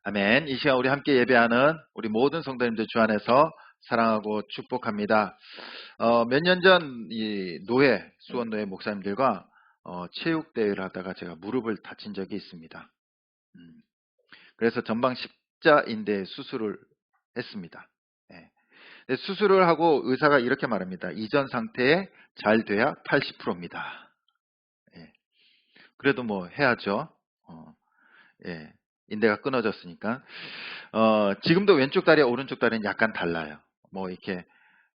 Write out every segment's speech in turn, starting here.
아멘. 이 시간 우리 함께 예배하는 우리 모든 성도님들 주 안에서 사랑하고 축복합니다. 몇 년 전 이 수원노회 목사님들과 체육대회를 하다가 제가 무릎을 다친 적이 있습니다. 그래서 전방 십자인대 수술을 했습니다. 예. 수술을 하고 의사가 이렇게 말합니다. 이전 상태에 잘 돼야 80%입니다. 예. 그래도 뭐 해야죠. 예. 인대가 끊어졌으니까. 지금도 왼쪽 다리와 오른쪽 다리는 약간 달라요. 뭐 이렇게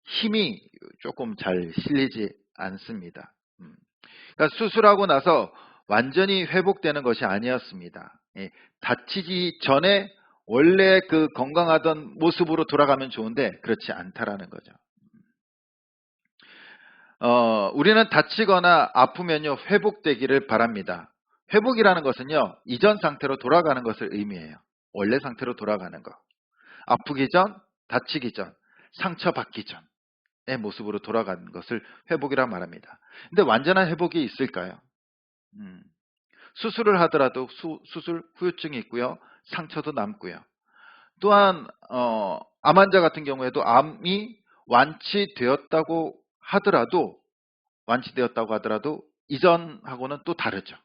힘이 조금 잘 실리지 않습니다. 그러니까 수술하고 나서 완전히 회복되는 것이 아니었습니다. 예, 다치기 전에 원래 그 건강하던 모습으로 돌아가면 좋은데 그렇지 않다라는 거죠. 우리는 다치거나 아프면요 회복되기를 바랍니다. 회복이라는 것은요 이전 상태로 돌아가는 것을 의미해요. 원래 상태로 돌아가는 것. 아프기 전, 다치기 전, 상처받기 전의 모습으로 돌아가는 것을 회복이라 말합니다. 근데 완전한 회복이 있을까요? 수술을 하더라도 수술 후유증이 있고요. 상처도 남고요. 또한 암 환자 같은 경우에도 암이 완치되었다고 하더라도 이전하고는 또 다르죠.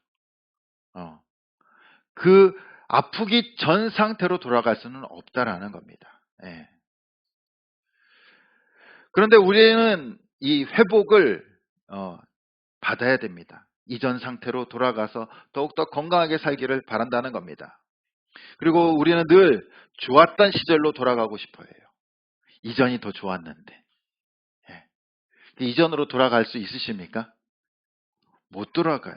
그 아프기 전 상태로 돌아갈 수는 없다라는 겁니다. 예. 그런데 우리는 이 회복을 받아야 됩니다. 이전 상태로 돌아가서 더욱더 건강하게 살기를 바란다는 겁니다. 그리고 우리는 늘 좋았던 시절로 돌아가고 싶어요. 이전이 더 좋았는데. 예. 이전으로 돌아갈 수 있으십니까? 못 돌아가요.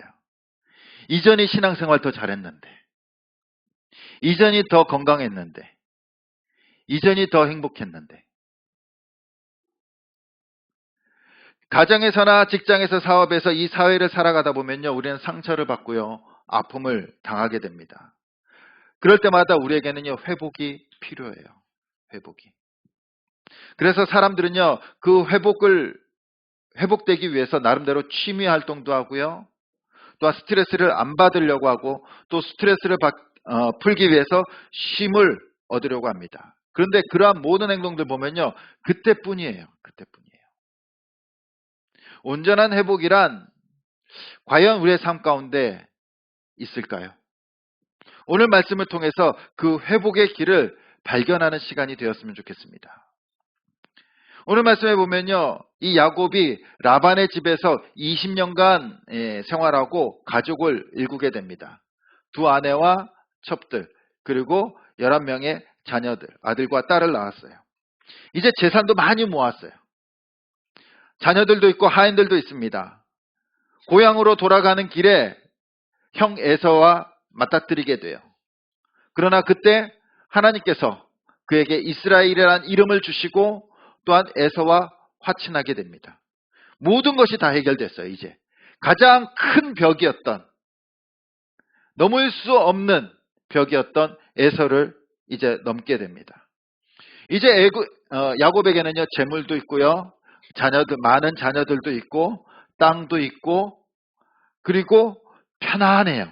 이전이 신앙생활 더 잘했는데. 이전이 더 건강했는데. 이전이 더 행복했는데. 가정에서나 직장에서 사업에서 이 사회를 살아가다 보면요. 우리는 상처를 받고요. 아픔을 당하게 됩니다. 그럴 때마다 우리에게는요. 회복이 필요해요. 회복이. 그래서 사람들은요. 그 회복되기 위해서 나름대로 취미 활동도 하고요. 또 스트레스를 안 받으려고 하고 또 스트레스를 풀기 위해서 쉼을 얻으려고 합니다. 그런데 그러한 모든 행동들 보면요. 그때뿐이에요. 그때뿐이에요. 온전한 회복이란 과연 우리의 삶 가운데 있을까요? 오늘 말씀을 통해서 그 회복의 길을 발견하는 시간이 되었으면 좋겠습니다. 오늘 말씀에 보면요. 이 야곱이 라반의 집에서 20년간 생활하고 가족을 일구게 됩니다. 두 아내와 첩들 그리고 11명의 자녀들, 아들과 딸을 낳았어요. 이제 재산도 많이 모았어요. 자녀들도 있고 하인들도 있습니다. 고향으로 돌아가는 길에 형 에서와 맞닥뜨리게 돼요. 그러나 그때 하나님께서 그에게 이스라엘이라는 이름을 주시고 또한 에서와 화친하게 됩니다. 모든 것이 다 해결됐어요. 이제 가장 큰 벽이었던 넘을 수 없는 벽이었던 에서를 이제 넘게 됩니다. 이제 야곱에게는요 재물도 있고요, 많은 자녀들도 있고 땅도 있고 그리고 편안해요.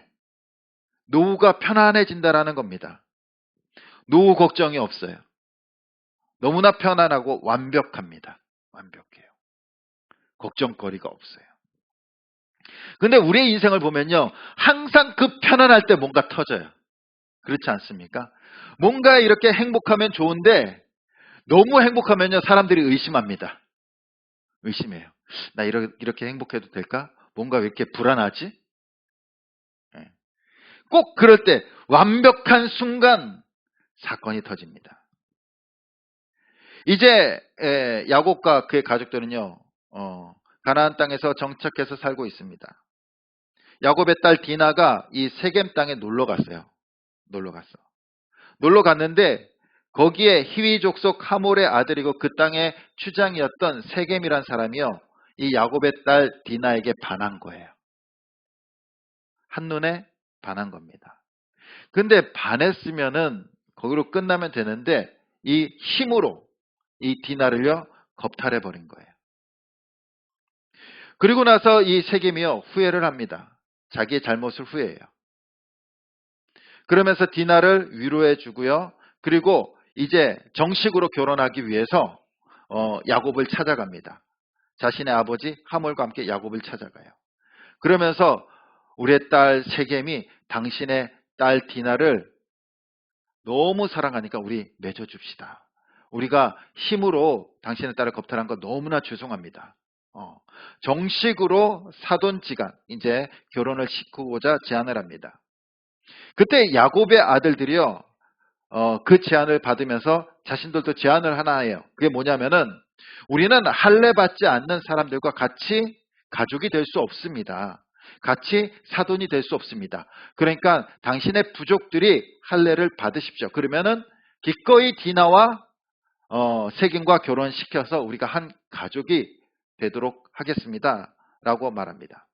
노후가 편안해진다라는 겁니다. 노후 걱정이 없어요. 너무나 편안하고 완벽합니다. 완벽해요. 걱정거리가 없어요. 근데 우리의 인생을 보면요. 항상 그 편안할 때 뭔가 터져요. 그렇지 않습니까? 뭔가 이렇게 행복하면 좋은데 너무 행복하면요. 사람들이 의심합니다. 의심해요. 나 이렇게 행복해도 될까? 뭔가 왜 이렇게 불안하지? 꼭 그럴 때 완벽한 순간 사건이 터집니다. 이제 야곱과 그의 가족들은요. 가나안 땅에서 정착해서 살고 있습니다. 야곱의 딸 디나가 이 세겜 땅에 놀러 갔어요. 놀러 갔는데 거기에 히위 족속 하몰의 아들이고 그 땅의 추장이었던 세겜이란 사람이요. 이 야곱의 딸 디나에게 반한 거예요. 한눈에 반한 겁니다. 근데 반했으면은 거기로 끝나면 되는데 이 힘으로 이 디나를요 겁탈해 버린 거예요. 그리고 나서 이 세겜이요 후회를 합니다. 자기의 잘못을 후회해요. 그러면서 디나를 위로해 주고요. 그리고 이제 정식으로 결혼하기 위해서 야곱을 찾아갑니다. 자신의 아버지 하몰과 함께 야곱을 찾아가요. 그러면서 우리의 딸 세겜이 당신의 딸 디나를 너무 사랑하니까 우리 맺어줍시다. 우리가 힘으로 당신의 딸을 겁탈한 거 너무나 죄송합니다. 정식으로 사돈지간 이제 결혼을 시키고자 제안을 합니다. 그때 야곱의 아들들이요, 그 제안을 받으면서 자신들도 제안을 하나 해요. 그게 뭐냐면은 우리는 할례 받지 않는 사람들과 같이 가족이 될 수 없습니다. 같이 사돈이 될 수 없습니다. 그러니까 당신의 부족들이 할례를 받으십시오. 그러면은 기꺼이 디나와 세겜과 결혼시켜서 우리가 한 가족이 되도록 하겠습니다. 라고 말합니다.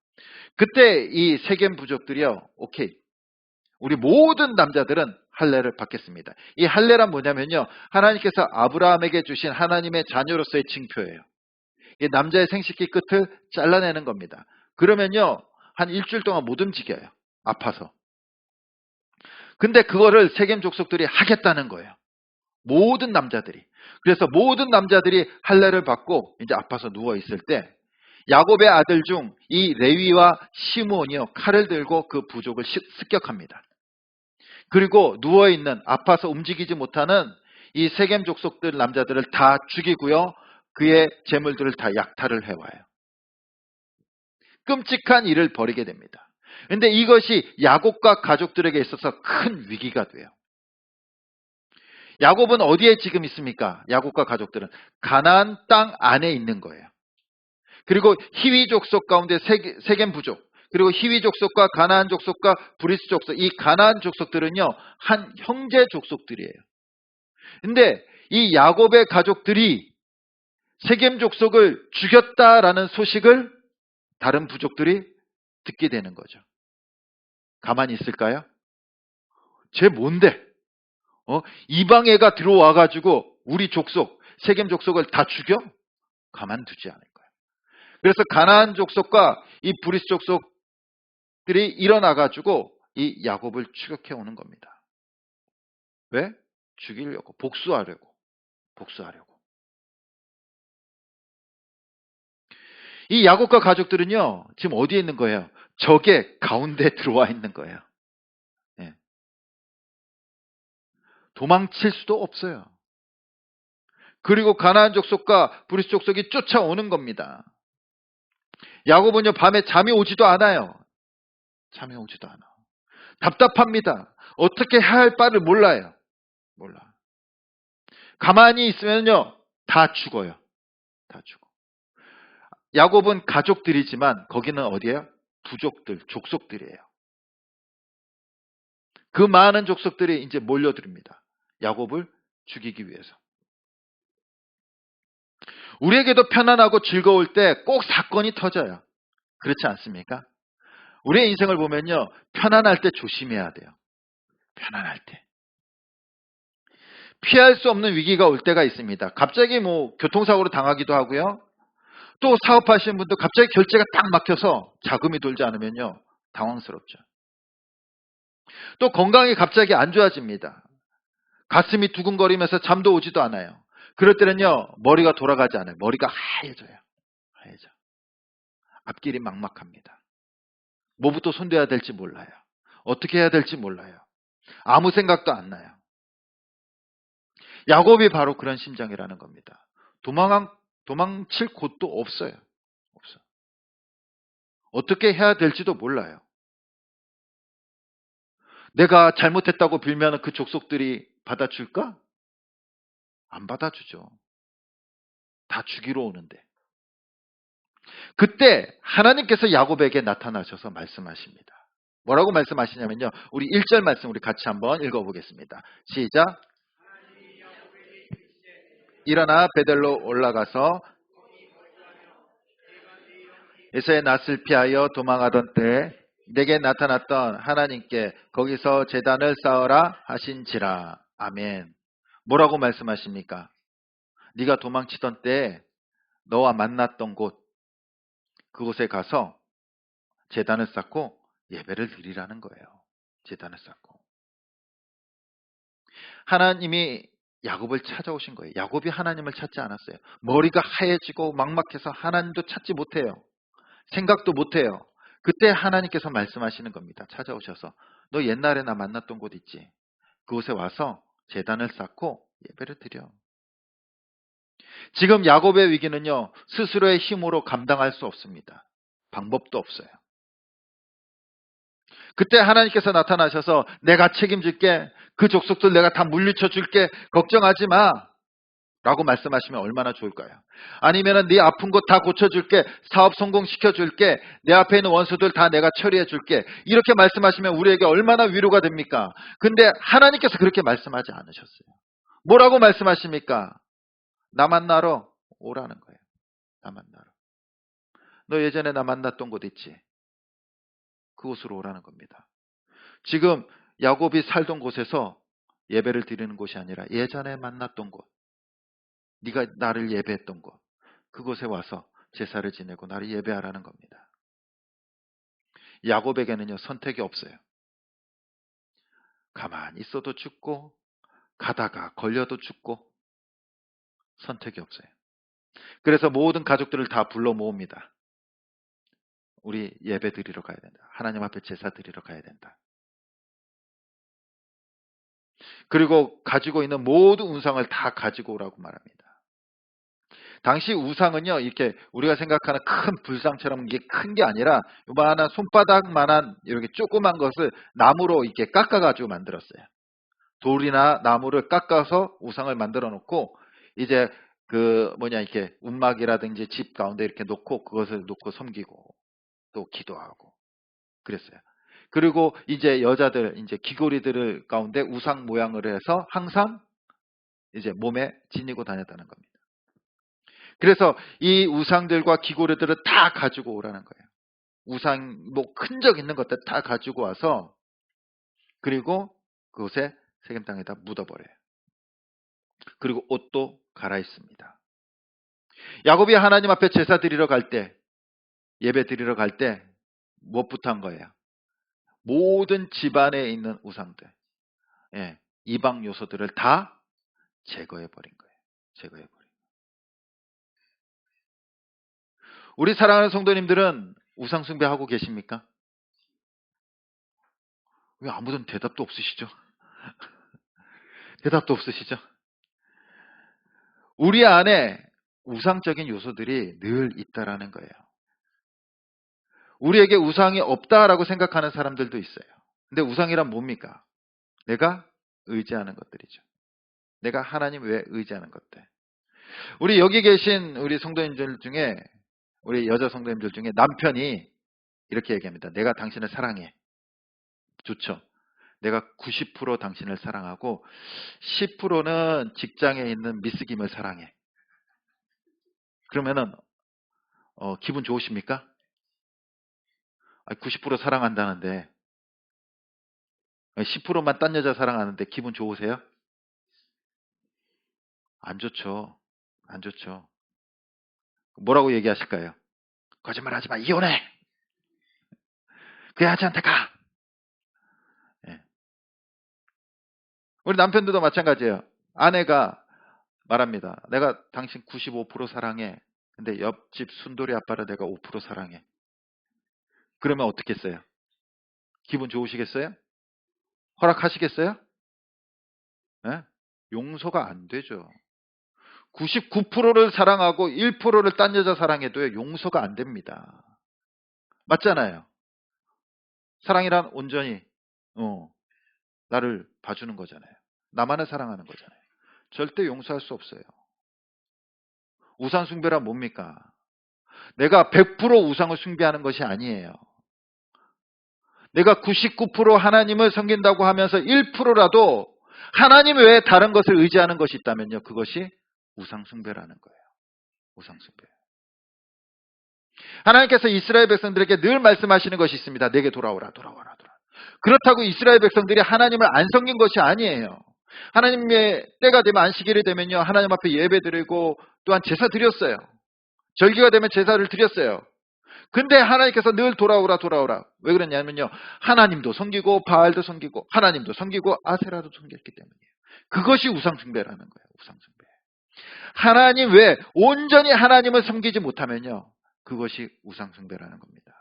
그때 이 세겜 부족들이요, 오케이. 우리 모든 남자들은 할례를 받겠습니다. 이 할례란 뭐냐면요, 하나님께서 아브라함에게 주신 하나님의 자녀로서의 징표예요. 이 남자의 생식기 끝을 잘라내는 겁니다. 그러면요, 한 일주일 동안 못 움직여요. 아파서. 근데 그거를 세겜 족속들이 하겠다는 거예요. 모든 남자들이. 그래서 모든 남자들이 할례를 받고 이제 아파서 누워 있을 때 야곱의 아들 중 이 레위와 시므온이요, 칼을 들고 그 부족을 습격합니다. 그리고 누워있는, 아파서 움직이지 못하는 이 세겜 족속들 남자들을 다 죽이고요, 그의 재물들을 다 약탈을 해와요. 끔찍한 일을 벌이게 됩니다. 근데 이것이 야곱과 가족들에게 있어서 큰 위기가 돼요. 야곱은 어디에 지금 있습니까? 야곱과 가족들은 가나안 땅 안에 있는 거예요. 그리고 히위 족속 가운데 세겜 부족, 그리고 히위 족속과 가나안 족속과 브리스 족속, 이 가나안 족속들은요, 한 형제 족속들이에요. 근데 이 야곱의 가족들이 세겜 족속을 죽였다라는 소식을 다른 부족들이 듣게 되는 거죠. 가만히 있을까요? 쟤 뭔데? 이방애가 들어와가지고 우리 족속, 세겜 족속을 다 죽여? 가만두지 않을 거예요. 그래서 가나안 족속과 이 브리스 족속들이 일어나가지고 이 야곱을 추격해 오는 겁니다. 왜? 죽이려고, 복수하려고. 이 야곱과 가족들은요, 지금 어디에 있는 거예요? 적의 가운데 들어와 있는 거예요. 예. 도망칠 수도 없어요. 그리고 가나안 족속과 브리스 족속이 쫓아오는 겁니다. 야곱은요, 밤에 잠이 오지도 않아요. 답답합니다. 어떻게 해야 할 바를 몰라요. 가만히 있으면요, 다 죽어요. 다 죽어. 야곱은 가족들이지만 거기는 어디예요? 부족들, 족속들이에요. 그 많은 족속들이 이제 몰려듭니다. 야곱을 죽이기 위해서. 우리에게도 편안하고 즐거울 때 꼭 사건이 터져요. 그렇지 않습니까? 우리의 인생을 보면요, 편안할 때 조심해야 돼요. 편안할 때. 피할 수 없는 위기가 올 때가 있습니다. 갑자기 뭐 교통사고로 당하기도 하고요. 또 사업하시는 분도 갑자기 결제가 딱 막혀서 자금이 돌지 않으면요, 당황스럽죠. 또 건강이 갑자기 안 좋아집니다. 가슴이 두근거리면서 잠도 오지도 않아요. 그럴 때는요, 머리가 돌아가지 않아요. 머리가 하얘져요. 앞길이 막막합니다. 뭐부터 손대야 될지 몰라요. 어떻게 해야 될지 몰라요. 아무 생각도 안 나요. 야곱이 바로 그런 심정이라는 겁니다. 도망칠 곳도 없어요. 어떻게 해야 될지도 몰라요. 내가 잘못했다고 빌면 그 족속들이 받아줄까? 안 받아주죠. 다 죽이러 오는데. 그때 하나님께서 야곱에게 나타나셔서 말씀하십니다. 뭐라고 말씀하시냐면요, 우리 1절 말씀 우리 같이 한번 읽어보겠습니다. 시작. 일어나 베델로 올라가서 에서의 낯을 피하여 도망하던 때에 내게 나타났던 하나님께 거기서 제단을 쌓으라 하신지라. 아멘. 뭐라고 말씀하십니까? 네가 도망치던 때에 너와 만났던 곳, 그곳에 가서 제단을 쌓고 예배를 드리라는 거예요. 제단을 쌓고. 하나님이 야곱을 찾아오신 거예요. 야곱이 하나님을 찾지 않았어요. 머리가 하얘지고 막막해서 하나님도 찾지 못해요. 생각도 못해요. 그때 하나님께서 말씀하시는 겁니다. 찾아오셔서 너 옛날에 나 만났던 곳 있지? 그곳에 와서 제단을 쌓고 예배를 드려. 지금 야곱의 위기는요, 스스로의 힘으로 감당할 수 없습니다. 방법도 없어요. 그때 하나님께서 나타나셔서 내가 책임질게, 그 족속들 내가 다 물리쳐 줄게, 걱정하지 마 라고 말씀하시면 얼마나 좋을까요? 아니면 네 아픈 곳 다 고쳐줄게, 사업 성공시켜 줄게, 내 앞에 있는 원수들 다 내가 처리해 줄게, 이렇게 말씀하시면 우리에게 얼마나 위로가 됩니까? 근데 하나님께서 그렇게 말씀하지 않으셨어요. 뭐라고 말씀하십니까? 나 만나러 오라는 거예요. 나 만나러. 너 예전에 나 만났던 곳 있지? 그곳으로 오라는 겁니다. 지금 야곱이 살던 곳에서 예배를 드리는 곳이 아니라 예전에 만났던 곳, 네가 나를 예배했던 곳, 그곳에 와서 제사를 지내고 나를 예배하라는 겁니다. 야곱에게는요, 선택이 없어요. 가만히 있어도 죽고 가다가 걸려도 죽고 선택이 없어요. 그래서 모든 가족들을 다 불러 모읍니다. 우리 예배 드리러 가야 된다. 하나님 앞에 제사 드리러 가야 된다. 그리고 가지고 있는 모든 우상을 다 가지고 오라고 말합니다. 당시 우상은요, 이렇게 우리가 생각하는 큰 불상처럼 이게 큰 게 아니라 요만한 손바닥만한 이렇게 조그만 것을 나무로 이렇게 깎아가지고 만들었어요. 돌이나 나무를 깎아서 우상을 만들어 놓고 이제 이렇게 움막이라든지 집 가운데 이렇게 놓고 그것을 놓고 섬기고 또 기도하고 그랬어요. 그리고 이제 여자들 이제 귀고리들을 가운데 우상 모양을 해서 항상 이제 몸에 지니고 다녔다는 겁니다. 그래서 이 우상들과 귀고리들을 다 가지고 오라는 거예요. 우상 뭐 흔적 있는 것들 다 가지고 와서 그리고 그곳에 세겜 땅에다 묻어버려요. 그리고 옷도 갈아입습니다. 야곱이 하나님 앞에 제사 드리러 갈 때, 예배 드리러 갈 때 무엇부터 한 거예요? 모든 집안에 있는 우상들, 이방 요소들을 다 제거해 버린 거예요. 제거해 버린 거예요. 우리 사랑하는 성도님들은 우상 숭배하고 계십니까? 왜 아무도 대답도 없으시죠? 대답도 없으시죠? 우리 안에 우상적인 요소들이 늘 있다라는 거예요. 우리에게 우상이 없다라고 생각하는 사람들도 있어요. 근데 우상이란 뭡니까? 내가 의지하는 것들이죠. 내가 하나님 외에 의지하는 것들. 우리 여기 계신 우리 성도님들 중에, 우리 여자 성도님들 중에 남편이 이렇게 얘기합니다. 내가 당신을 사랑해. 좋죠. 내가 90% 당신을 사랑하고 10%는 직장에 있는 미스김을 사랑해. 그러면은 기분 좋으십니까? 90% 사랑한다는데 10%만 딴 여자 사랑하는데 기분 좋으세요? 안 좋죠. 안 좋죠. 뭐라고 얘기하실까요? 거짓말하지 마. 이혼해. 그 여자한테 가. 예. 우리 남편들도 마찬가지예요. 아내가 말합니다. 내가 당신 95% 사랑해. 근데 옆집 순돌이 아빠를 내가 5% 사랑해. 그러면 어떻겠어요? 기분 좋으시겠어요? 허락하시겠어요? 예? 용서가 안 되죠. 99%를 사랑하고 1%를 딴 여자 사랑해도 용서가 안 됩니다. 맞잖아요. 사랑이란 온전히 나를 봐주는 거잖아요. 나만을 사랑하는 거잖아요. 절대 용서할 수 없어요. 우상 숭배란 뭡니까? 내가 100% 우상을 숭배하는 것이 아니에요. 내가 99% 하나님을 섬긴다고 하면서 1%라도 하나님 외에 다른 것을 의지하는 것이 있다면요. 그것이 우상 숭배라는 거예요. 우상 숭배. 하나님께서 이스라엘 백성들에게 늘 말씀하시는 것이 있습니다. 내게 돌아오라, 돌아오라, 돌아오라. 그렇다고 이스라엘 백성들이 하나님을 안 섬긴 것이 아니에요. 하나님의 때가 되면 안식일이 되면요. 하나님 앞에 예배 드리고 또한 제사 드렸어요. 절기가 되면 제사를 드렸어요. 근데 하나님께서 늘 돌아오라 돌아오라. 왜 그랬냐면요. 하나님도 섬기고 바알도 섬기고 하나님도 섬기고 아세라도 섬겼기 때문이에요. 그것이 우상숭배라는 거예요. 우상숭배. 하나님 외에 온전히 하나님을 섬기지 못하면요. 그것이 우상숭배라는 겁니다.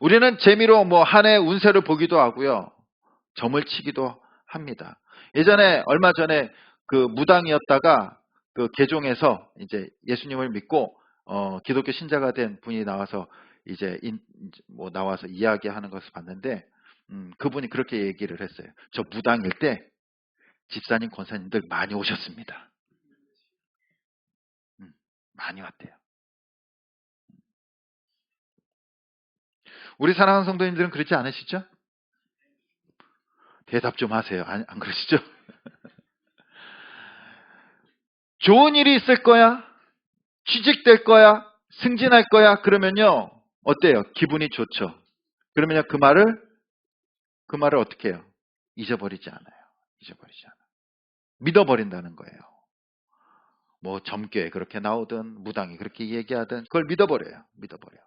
우리는 재미로 뭐 한 해 운세를 보기도 하고요. 점을 치기도 합니다. 예전에 얼마 전에 그 무당이었다가 그 개종해서 이제 예수님을 믿고 기독교 신자가 된 분이 나와서 이제 뭐 나와서 이야기하는 것을 봤는데 그분이 그렇게 얘기를 했어요. 저 무당일 때 집사님 권사님들 많이 오셨습니다. 많이 왔대요. 우리 사랑하는 성도님들은 그렇지 않으시죠? 대답 좀 하세요. 안 그러시죠? 좋은 일이 있을 거야. 취직될 거야. 승진할 거야. 그러면요. 어때요? 기분이 좋죠. 그러면요. 그 말을 어떻게 해요? 잊어버리지 않아요. 잊어버리지 않아요. 믿어버린다는 거예요. 뭐 점괘 그렇게 나오든 무당이 그렇게 얘기하든 그걸 믿어버려요. 믿어버려요.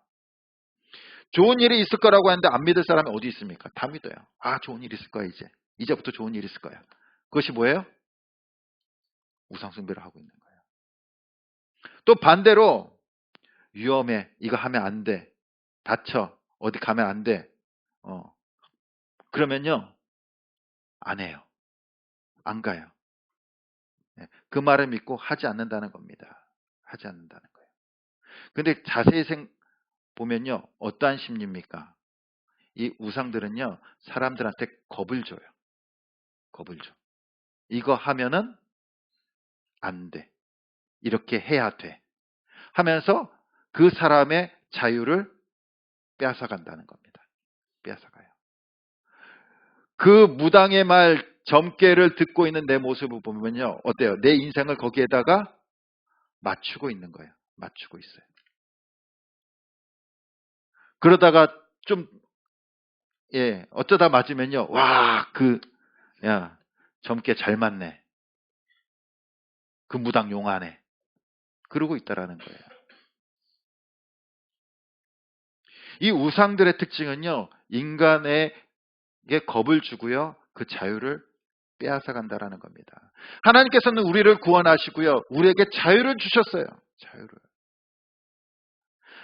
좋은 일이 있을 거라고 하는데 안 믿을 사람이 어디 있습니까? 다 믿어요. 아, 좋은 일 있을 거야 이제. 이제부터 좋은 일 있을 거야. 그것이 뭐예요? 우상숭배를 하고 있는 거예요. 또 반대로 위험해. 이거 하면 안 돼. 다쳐. 어디 가면 안 돼. 그러면요. 안 해요. 안 가요. 그 말을 믿고 하지 않는다는 겁니다. 하지 않는다는 거예요. 근데 자세히 보면요. 어떠한 심리입니까? 이 우상들은요. 사람들한테 겁을 줘요. 겁을 줘. 이거 하면은 안 돼. 이렇게 해야 돼. 하면서 그 사람의 자유를 빼앗아간다는 겁니다. 빼앗아가요. 그 무당의 말 점괘를 듣고 있는 내 모습을 보면요. 어때요? 내 인생을 거기에다가 맞추고 있는 거예요. 맞추고 있어요. 그러다가 좀 어쩌다 맞으면요. 와, 점괘 잘 맞네. 그 무당 용하네. 그러고 있다라는 거예요. 이 우상들의 특징은요. 인간에게 겁을 주고요. 그 자유를 빼앗아 간다라는 겁니다. 하나님께서는 우리를 구원하시고요. 우리에게 자유를 주셨어요. 자유를.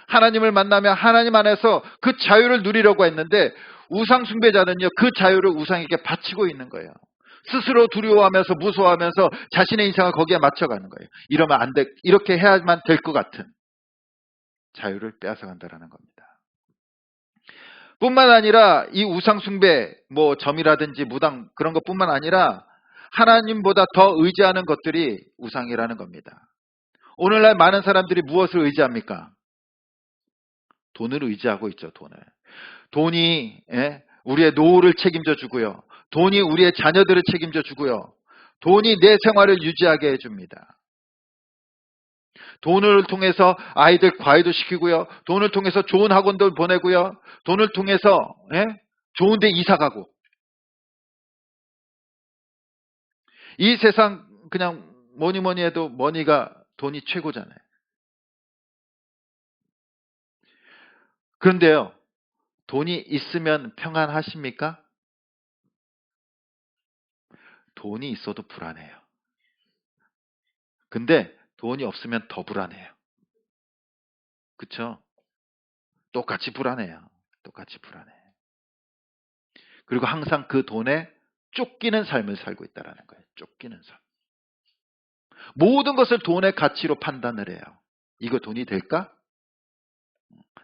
하나님을 만나면 하나님 안에서 그 자유를 누리려고 했는데 우상 숭배자는요. 그 자유를 우상에게 바치고 있는 거예요. 스스로 두려워하면서 무서워하면서 자신의 인생을 거기에 맞춰가는 거예요. 이러면 안 돼. 이렇게 해야만 될 것 같은 자유를 빼앗아 간다라는 겁니다. 뿐만 아니라 이 우상 숭배, 뭐 점이라든지 무당 그런 것뿐만 아니라 하나님보다 더 의지하는 것들이 우상이라는 겁니다. 오늘날 많은 사람들이 무엇을 의지합니까? 돈을 의지하고 있죠. 돈이 우리의 노후를 책임져 주고요. 돈이 우리의 자녀들을 책임져 주고요. 돈이 내 생활을 유지하게 해줍니다. 돈을 통해서 아이들 과외도 시키고요. 돈을 통해서 좋은 학원도 보내고요. 돈을 통해서 좋은 데 이사 가고. 이 세상 그냥 뭐니 해도 머니가 돈이 최고잖아요. 그런데요. 돈이 있으면 평안하십니까? 돈이 있어도 불안해요. 근데 돈이 없으면 더 불안해요. 그쵸? 똑같이 불안해요. 똑같이 불안해. 그리고 항상 그 돈에 쫓기는 삶을 살고 있다는 거예요. 쫓기는 삶. 모든 것을 돈의 가치로 판단을 해요. 이거 돈이 될까?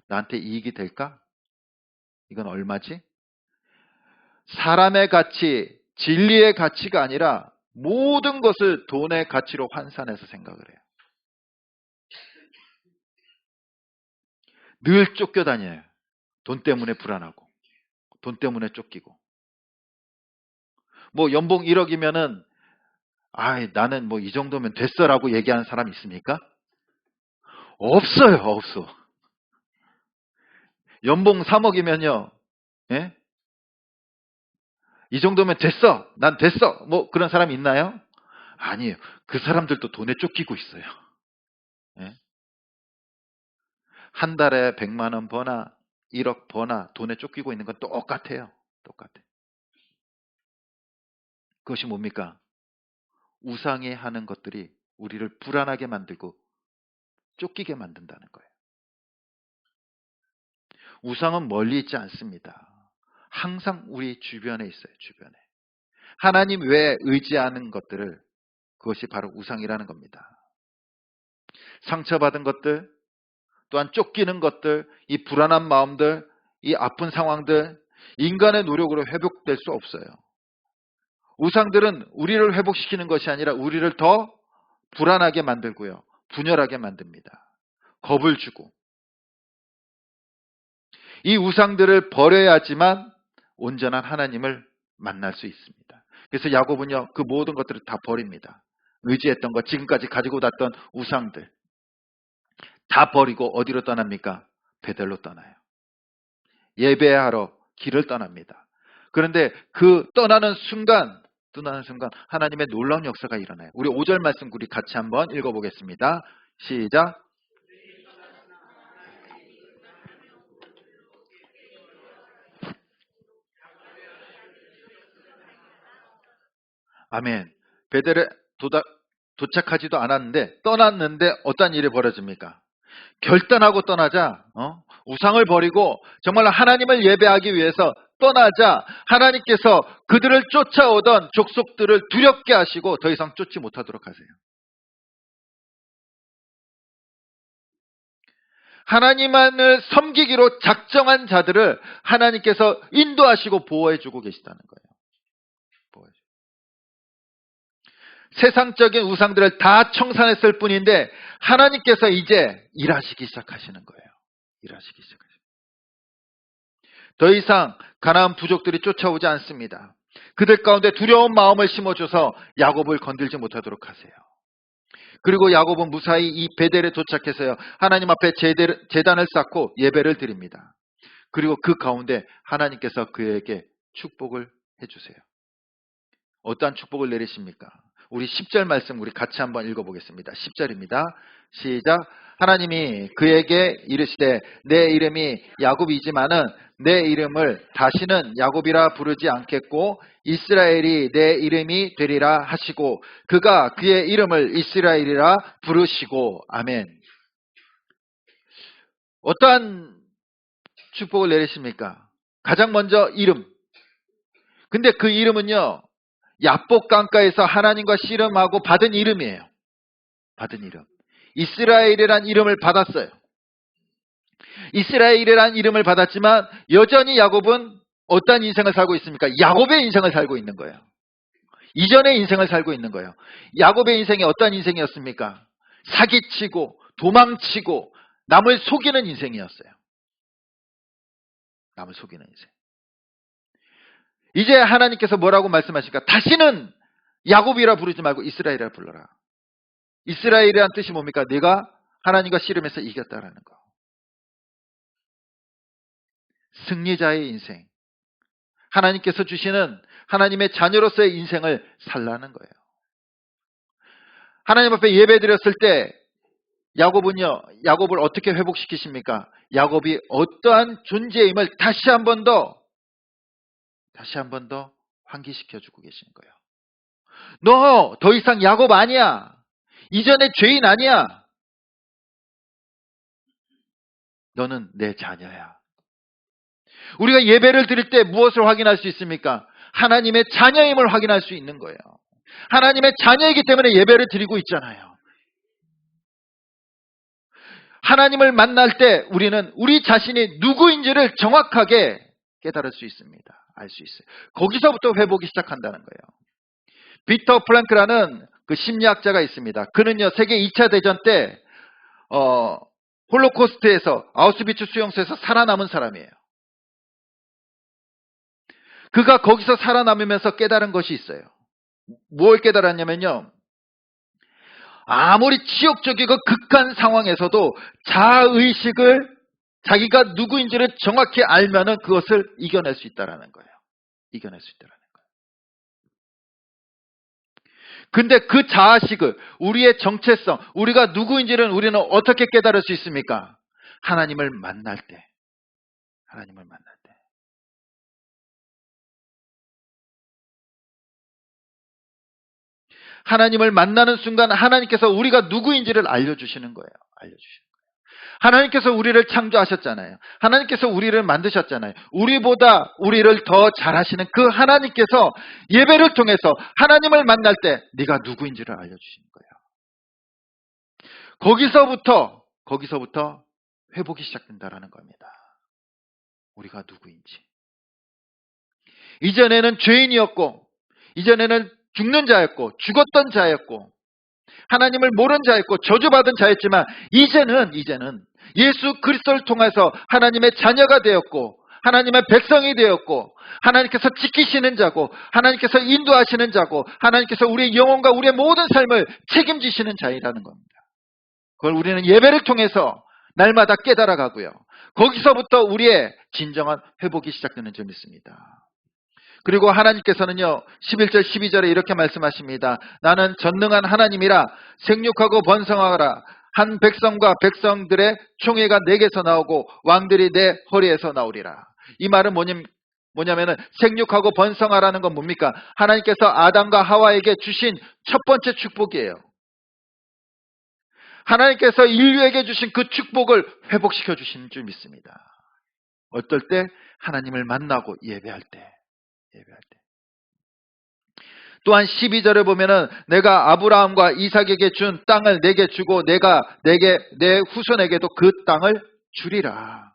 나한테 이익이 될까? 이건 얼마지? 사람의 가치, 진리의 가치가 아니라 모든 것을 돈의 가치로 환산해서 생각을 해요. 늘 쫓겨다녀요. 돈 때문에 불안하고, 돈 때문에 쫓기고. 뭐 연봉 1억이면은 나는 뭐 이 정도면 됐어라고 얘기하는 사람 있습니까? 없어요, 없어. 연봉 3억이면요, 이 정도면 됐어, 난 됐어, 뭐 그런 사람 있나요? 아니에요. 그 사람들도 돈에 쫓기고 있어요. 예? 한 달에 100만 원 버나 1억 버나 돈에 쫓기고 있는 건 똑같아요. 똑같아. 그것이 뭡니까? 우상이 하는 것들이 우리를 불안하게 만들고 쫓기게 만든다는 거예요. 우상은 멀리 있지 않습니다. 항상 우리 주변에 있어요. 주변에. 하나님 외에 의지하는 것들을, 그것이 바로 우상이라는 겁니다. 상처받은 것들, 또한 쫓기는 것들, 이 불안한 마음들, 이 아픈 상황들, 인간의 노력으로 회복될 수 없어요. 우상들은 우리를 회복시키는 것이 아니라 우리를 더 불안하게 만들고요, 분열하게 만듭니다. 겁을 주고. 이 우상들을 버려야지만 온전한 하나님을 만날 수 있습니다. 그래서 야곱은요, 그 모든 것들을 다 버립니다. 의지했던 것, 지금까지 가지고 왔던 우상들 다 버리고 어디로 떠납니까? 베델로 떠나요. 예배하러 길을 떠납니다. 그런데 그 떠나는 순간 하나님의 놀라운 역사가 일어나요. 우리 5절 말씀 우리 같이 한번 읽어보겠습니다. 시작. 아멘. 베델에 도착하지도 않았는데, 떠났는데 어떤 일이 벌어집니까? 결단하고 떠나자, 우상을 버리고 정말 하나님을 예배하기 위해서 떠나자 하나님께서 그들을 쫓아오던 족속들을 두렵게 하시고 더 이상 쫓지 못하도록 하세요. 하나님만을 섬기기로 작정한 자들을 하나님께서 인도하시고 보호해주고 계시다는 거예요. 세상적인 우상들을 다 청산했을 뿐인데 하나님께서 이제 일하시기 시작하시는 거예요. 일하시기 시작하시는 거예요. 더 이상 가나안 부족들이 쫓아오지 않습니다. 그들 가운데 두려운 마음을 심어줘서 야곱을 건들지 못하도록 하세요. 그리고 야곱은 무사히 이 베델에 도착해서요, 하나님 앞에 제단을 쌓고 예배를 드립니다. 그리고 그 가운데 하나님께서 그에게 축복을 해주세요. 어떠한 축복을 내리십니까? 우리 10절 말씀 우리 같이 한번 읽어보겠습니다. 10절입니다. 시작. 하나님이 그에게 이르시되 내 이름이 야곱이지만은 내 이름을 다시는 야곱이라 부르지 않겠고 이스라엘이 내 이름이 되리라 하시고 그가 그의 이름을 이스라엘이라 부르시고. 아멘. 어떠한 축복을 내리십니까? 가장 먼저 이름. 근데 그 이름은요, 야복 강가에서 하나님과 씨름하고 받은 이름이에요. 받은 이름. 이스라엘이란 이름을 받았어요. 이스라엘이란 이름을 받았지만 여전히 야곱은 어떤 인생을 살고 있습니까? 야곱의 인생을 살고 있는 거예요. 이전의 인생을 살고 있는 거예요. 야곱의 인생이 어떤 인생이었습니까? 사기치고 도망치고 남을 속이는 인생이었어요. 남을 속이는 인생. 이제 하나님께서 뭐라고 말씀하실까? 다시는 야곱이라 부르지 말고 이스라엘이라 불러라. 이스라엘이란 뜻이 뭡니까? 내가 하나님과 씨름해서 이겼다라는 거. 승리자의 인생. 하나님께서 주시는 하나님의 자녀로서의 인생을 살라는 거예요. 하나님 앞에 예배 드렸을 때 야곱을 어떻게 회복시키십니까? 야곱이 어떠한 존재임을 다시 한 번 더 환기시켜주고 계시는 거예요. 너 더 이상 야곱 아니야. 이전에 죄인 아니야. 너는 내 자녀야. 우리가 예배를 드릴 때 무엇을 확인할 수 있습니까? 하나님의 자녀임을 확인할 수 있는 거예요. 하나님의 자녀이기 때문에 예배를 드리고 있잖아요. 하나님을 만날 때 우리는 우리 자신이 누구인지를 정확하게 깨달을 수 있습니다. 알 수 있어요. 거기서부터 회복이 시작한다는 거예요. 비터 프랭크라는 그 심리학자가 있습니다. 그는요, 세계 2차 대전 때 홀로코스트에서 아우슈비츠 수용소에서 살아남은 사람이에요. 그가 거기서 살아남으면서 깨달은 것이 있어요. 뭘 깨달았냐면요, 아무리 지역적이고 극한 상황에서도 자의식을 자기가 누구인지를 정확히 알면은 그것을 이겨낼 수 있다라는 거예요. 이겨낼 수 있다라는 거예요. 근데 그 자아식을, 우리의 정체성, 우리가 누구인지를 우리는 어떻게 깨달을 수 있습니까? 하나님을 만날 때, 하나님을 만날 때. 하나님을 만나는 순간 하나님께서 우리가 누구인지를 알려주시는 거예요. 알려주시는 거예요. 하나님께서 우리를 창조하셨잖아요. 하나님께서 우리를 만드셨잖아요. 우리보다 우리를 더 잘하시는 그 하나님께서 예배를 통해서 하나님을 만날 때 네가 누구인지를 알려주시는 거예요. 거기서부터 회복이 시작된다라는 겁니다. 우리가 누구인지. 이전에는 죄인이었고, 이전에는 죽는 자였고, 죽었던 자였고, 하나님을 모르는 자였고, 저주받은 자였지만, 이제는 예수 그리스도를 통해서 하나님의 자녀가 되었고, 하나님의 백성이 되었고, 하나님께서 지키시는 자고, 하나님께서 인도하시는 자고, 하나님께서 우리의 영혼과 우리의 모든 삶을 책임지시는 자이라는 겁니다. 그걸 우리는 예배를 통해서 날마다 깨달아가고요. 거기서부터 우리의 진정한 회복이 시작되는 줄 믿습니다. 그리고 하나님께서는요, 11절 12절에 이렇게 말씀하십니다. 나는 전능한 하나님이라 생육하고 번성하라. 한 백성과 백성들의 총회가 내게서 나오고 왕들이 내 허리에서 나오리라. 이 말은 뭐냐면은 생육하고 번성하라는 건 뭡니까? 하나님께서 아담과 하와에게 주신 첫 번째 축복이에요. 하나님께서 인류에게 주신 그 축복을 회복시켜 주시는 줄 믿습니다. 어떨 때? 하나님을 만나고 예배할 때. 또한 12절에 보면은 내가 아브라함과 이삭에게 준 땅을 내게 주고 내가 내 후손에게도 그 땅을 주리라.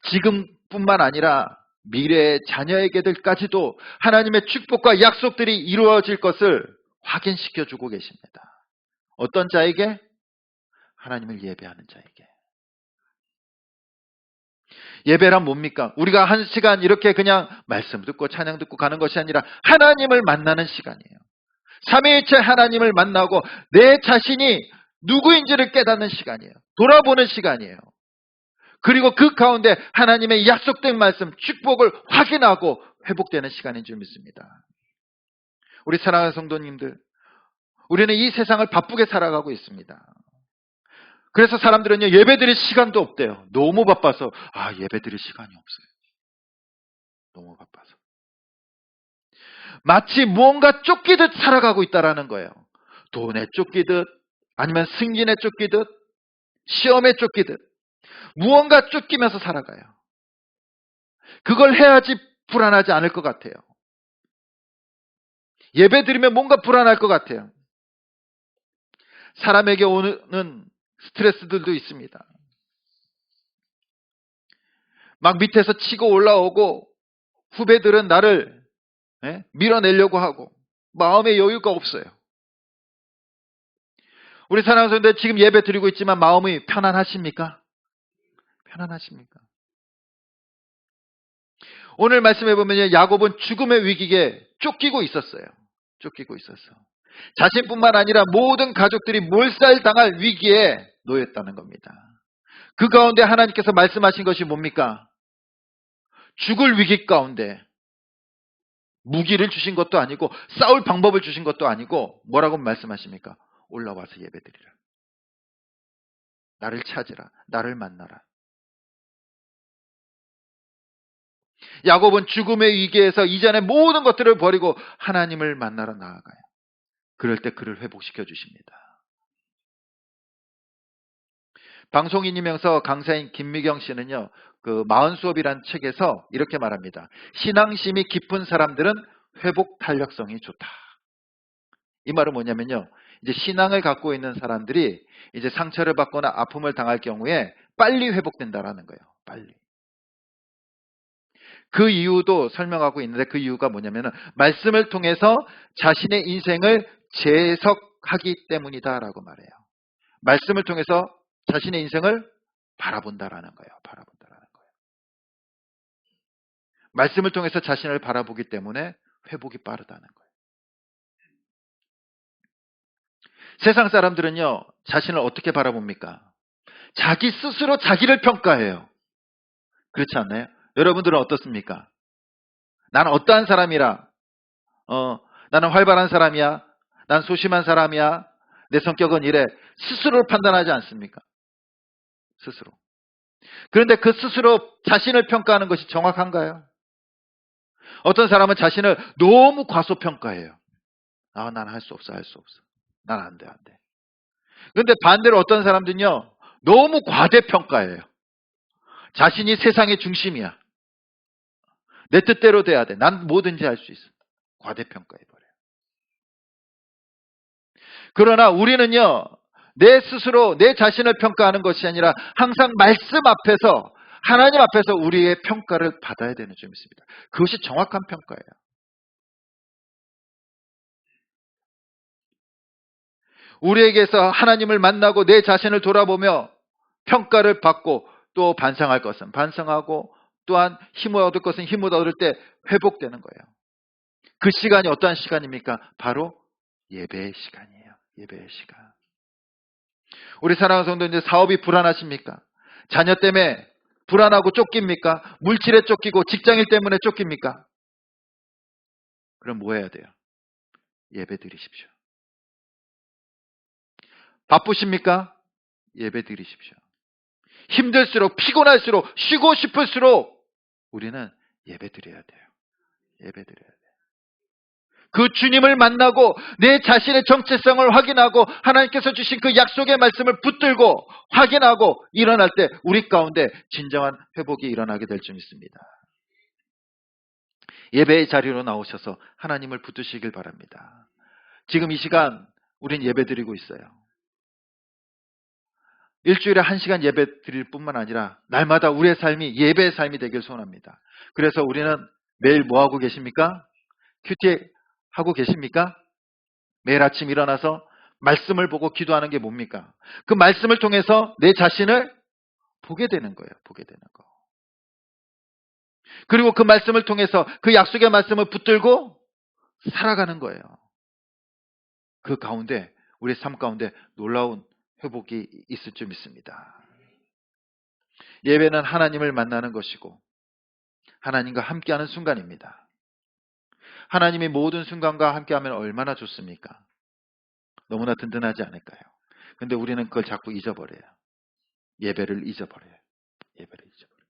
지금뿐만 아니라 미래의 자녀에게들까지도 하나님의 축복과 약속들이 이루어질 것을 확인시켜 주고 계십니다. 어떤 자에게? 하나님을 예배하는 자에게. 예배란 뭡니까? 우리가 한 시간 이렇게 그냥 말씀 듣고 찬양 듣고 가는 것이 아니라 하나님을 만나는 시간이에요. 삼위일체 하나님을 만나고 내 자신이 누구인지를 깨닫는 시간이에요. 돌아보는 시간이에요. 그리고 그 가운데 하나님의 약속된 말씀, 축복을 확인하고 회복되는 시간인 줄 믿습니다. 우리 사랑하는 성도님들, 우리는 이 세상을 바쁘게 살아가고 있습니다. 그래서 사람들은요, 예배 드릴 시간도 없대요. 너무 바빠서. 예배 드릴 시간이 없어요. 너무 바빠서. 마치 무언가 쫓기듯 살아가고 있다라는 거예요. 돈에 쫓기듯, 아니면 승진에 쫓기듯, 시험에 쫓기듯, 무언가 쫓기면서 살아가요. 그걸 해야지 불안하지 않을 것 같아요. 예배 드리면 뭔가 불안할 것 같아요. 사람에게 오는 스트레스들도 있습니다. 막 밑에서 치고 올라오고 후배들은 나를 밀어내려고 하고 마음의 여유가 없어요. 우리 사랑하는 성도들, 지금 예배 드리고 있지만 마음이 편안하십니까? 편안하십니까? 오늘 말씀해 보면 야곱은 죽음의 위기에 쫓기고 있었어요. 쫓기고 있었어. 자신뿐만 아니라 모든 가족들이 몰살당할 위기에 놓였다는 겁니다. 그 가운데 하나님께서 말씀하신 것이 뭡니까? 죽을 위기 가운데 무기를 주신 것도 아니고 싸울 방법을 주신 것도 아니고 뭐라고 말씀하십니까? 올라와서 예배드리라. 나를 찾으라. 나를 만나라. 야곱은 죽음의 위기에서 이전의 모든 것들을 버리고 하나님을 만나러 나아가요. 그럴 때 그를 회복시켜 주십니다. 방송인이면서 강사인 김미경 씨는요, 그 마흔수업이라는 책에서 이렇게 말합니다. 신앙심이 깊은 사람들은 회복 탄력성이 좋다. 이 말은 뭐냐면요, 이제 신앙을 갖고 있는 사람들이 이제 상처를 받거나 아픔을 당할 경우에 빨리 회복된다라는 거예요. 빨리. 그 이유도 설명하고 있는데 그 이유가 뭐냐면은 말씀을 통해서 자신의 인생을 재해석하기 때문이다라고 말해요. 말씀을 통해서 자신의 인생을 바라본다라는 거예요. 바라본다라는 거예요. 말씀을 통해서 자신을 바라보기 때문에 회복이 빠르다는 거예요. 세상 사람들은요, 자신을 어떻게 바라봅니까? 자기 스스로 자기를 평가해요. 그렇지 않나요? 여러분들은 어떻습니까? 나는 어떠한 사람이라, 나는 활발한 사람이야. 난 소심한 사람이야. 내 성격은 이래. 스스로를 판단하지 않습니까? 스스로. 그런데 그 스스로 자신을 평가하는 것이 정확한가요? 어떤 사람은 자신을 너무 과소평가해요. 난 할 수 없어, 할 수 없어. 난 안 돼, 안 돼. 그런데 반대로 어떤 사람들은요, 너무 과대평가해요. 자신이 세상의 중심이야. 내 뜻대로 돼야 돼. 난 뭐든지 할 수 있어. 과대평가해버려요. 그러나 우리는요, 내 스스로 내 자신을 평가하는 것이 아니라 항상 말씀 앞에서, 하나님 앞에서 우리의 평가를 받아야 되는 줄 믿습니다. 그것이 정확한 평가예요. 우리에게서 하나님을 만나고 내 자신을 돌아보며 평가를 받고 또 반성할 것은 반성하고 또한 힘을 얻을 것은 힘을 얻을 때 회복되는 거예요. 그 시간이 어떠한 시간입니까? 바로 예배의 시간이에요. 예배의 시간. 우리 사랑하는 성도님들, 사업이 불안하십니까? 자녀 때문에 불안하고 쫓깁니까? 물질에 쫓기고 직장일 때문에 쫓깁니까? 그럼 뭐 해야 돼요? 예배 드리십시오. 바쁘십니까? 예배 드리십시오. 힘들수록, 피곤할수록, 쉬고 싶을수록 우리는 예배 드려야 돼요. 예배 드려야 돼요. 그 주님을 만나고 내 자신의 정체성을 확인하고 하나님께서 주신 그 약속의 말씀을 붙들고 확인하고 일어날 때 우리 가운데 진정한 회복이 일어나게 될 줄 믿습니다. 예배의 자리로 나오셔서 하나님을 붙드시길 바랍니다. 지금 이 시간 우린 예배 드리고 있어요. 일주일에 1시간 예배 드릴 뿐만 아니라 날마다 우리의 삶이 예배의 삶이 되길 소원합니다. 그래서 우리는 매일 뭐 하고 계십니까? 큐티 하고 계십니까? 매일 아침 일어나서 말씀을 보고 기도하는 게 뭡니까? 그 말씀을 통해서 내 자신을 보게 되는 거예요. 보게 되는 거. 그리고 그 말씀을 통해서 그 약속의 말씀을 붙들고 살아가는 거예요. 그 가운데 우리 삶 가운데 놀라운 회복이 있을 줄 믿습니다. 예배는 하나님을 만나는 것이고 하나님과 함께하는 순간입니다. 하나님이 모든 순간과 함께하면 얼마나 좋습니까? 너무나 든든하지 않을까요? 근데 우리는 그걸 자꾸 잊어버려요. 예배를 잊어버려요. 예배를 잊어버려요.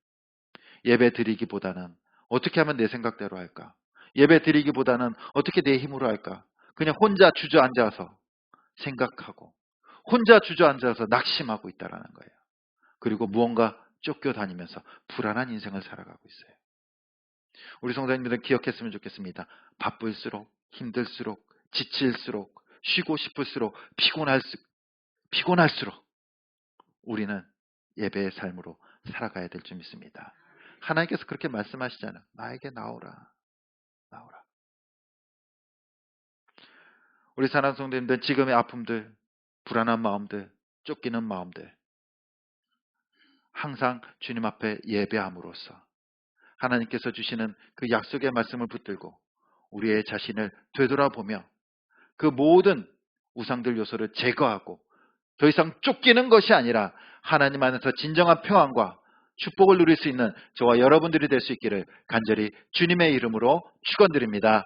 예배 드리기보다는 어떻게 하면 내 생각대로 할까? 예배 드리기보다는 어떻게 내 힘으로 할까? 그냥 혼자 주저앉아서 생각하고 혼자 주저앉아서 낙심하고 있다라는 거예요. 그리고 무언가 쫓겨다니면서 불안한 인생을 살아가고 있어요. 우리 성도님들은 기억했으면 좋겠습니다. 바쁠수록, 힘들수록, 지칠수록, 쉬고 싶을수록, 피곤할수록 우리는 예배의 삶으로 살아가야 될 줄 믿습니다. 하나님께서 그렇게 말씀하시잖아요. 나에게 나오라. 나오라. 우리 사랑하는 성도님들, 지금의 아픔들, 불안한 마음들, 쫓기는 마음들 항상 주님 앞에 예배함으로써 하나님께서 주시는 그 약속의 말씀을 붙들고 우리의 자신을 되돌아보며 그 모든 우상들 요소를 제거하고 더 이상 쫓기는 것이 아니라 하나님 안에서 진정한 평안과 축복을 누릴 수 있는 저와 여러분들이 될 수 있기를 간절히 주님의 이름으로 축원드립니다.